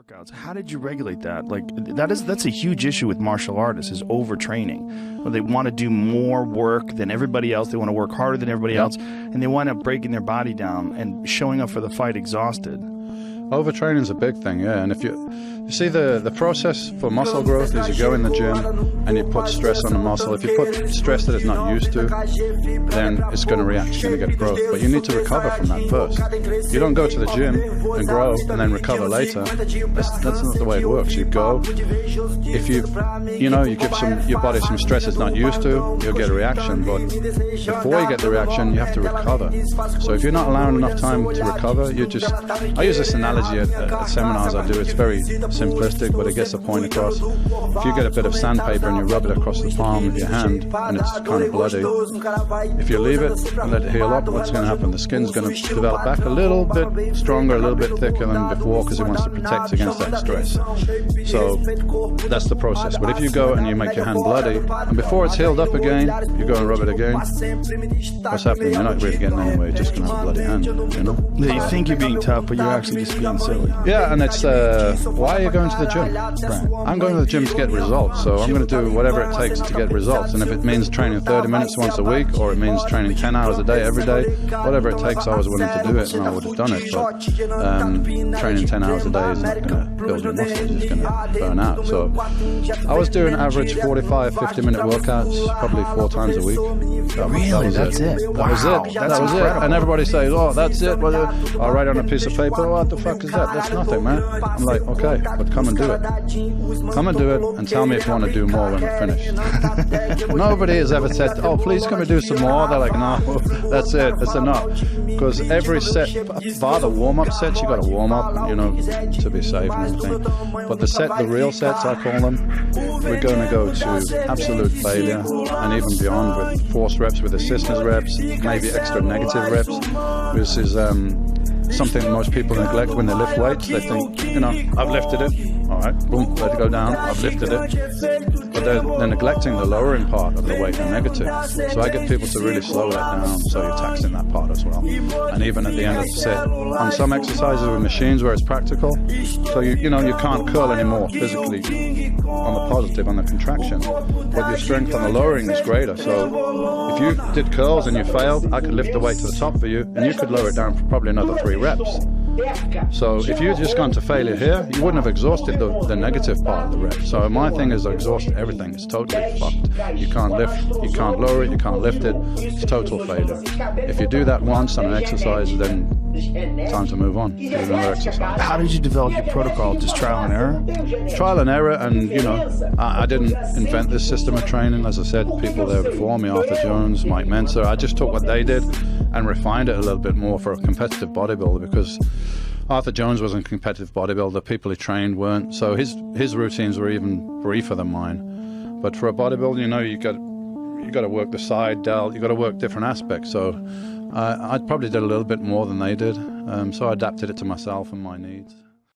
workouts. How did you regulate that? Like that's a huge issue with martial artists is overtraining. Where they want to do more work than everybody else. They want to work harder than everybody else, and they wind up breaking their body down and showing up for the fight exhausted. Overtraining is a big thing, yeah. And if you see the process for muscle growth is you go in the gym and you put stress on the muscle. If you put stress that it's not used to, then it's going to react, you're going to get growth. But you need to recover from that first. You don't go to the gym and grow and then recover later. That's not the way it works. You go, if you give your body some stress it's not used to, you'll get a reaction. But before you get the reaction, you have to recover. So if you're not allowing enough time to recover, I use this analogy at seminars I do. It's very simplistic, but it gets the point across. If you get a bit of sandpaper and you rub it across the palm of your hand and it's kind of bloody, if you leave it and let it heal up, what's going to happen? The skin's going to develop back a little bit stronger, a little bit thicker than before because it wants to protect against that stress. So that's the process. But if you go and you make your hand bloody, and before it's healed up again, you go and rub it again, what's happening? You're not really getting anywhere, you're just going to have a bloody hand, you know? You think you're being tough, but you're actually just being silly. Yeah, and it's, why are you going to the gym? Right. I'm going to the gym to get results, so I'm going to do whatever it takes to get results. And if it means training 30 minutes once a week, or it means training 10 hours a day, every day, whatever it takes, I was willing to do it, and I would have done it. But training 10 hours a day is not going to build your muscles, it's going to burn out. So I was doing average 45, 50-minute workouts, probably 4 times a week. Really? That's it? That was it. That was it. And everybody says, oh, that's it. Well, I'll write on a piece of paper, what the fuck is that? That's nothing, man. I'm like, okay, but come and do it. Come and do it and tell me if you want to do more when we're finished. Nobody has ever said, oh, please can we do some more? They're like, no, that's it, that's enough. Because every set, bar the warm-up sets, you got to warm up, you know, to be safe and everything. But the real sets, I call them, we're going to go to absolute failure and even beyond with force reps, with assistance reps, maybe extra negative reps. This is something most people neglect when they lift weights. They think, you know, I've lifted it, all right, boom, let it go down, I've lifted it. But they're neglecting the lowering part of the weight, the negative. So I get people to really slow it down, so you're taxing that part as well. And even at the end of the set, on some exercises with machines where it's practical, so you can't curl anymore physically on the positive, on the contraction, but your strength on the lowering is greater. So if you did curls and you failed, I could lift the weight to the top for you, and you could lower it down for probably another 3 reps. So if you'd just gone to failure here, you wouldn't have exhausted the negative part of the rep. So my thing is I exhaust everything. It's totally fucked. You can't lift, you can't lower it, you can't lift it. It's total failure. If you do that once on an exercise, then time to move on. Do another exercise. How did you develop your protocol? Just trial and error? Trial and error, and I didn't invent this system of training. As I said, people there before me, Arthur Jones, Mike Menser, I just took what they did and refined it a little bit more for a competitive bodybuilder, because Arthur Jones was a competitive bodybuilder, people he trained weren't, so his routines were even briefer than mine. But for a bodybuilder, you got to work the side delt, you got to work different aspects. So I probably did a little bit more than they did, so I adapted it to myself and my needs.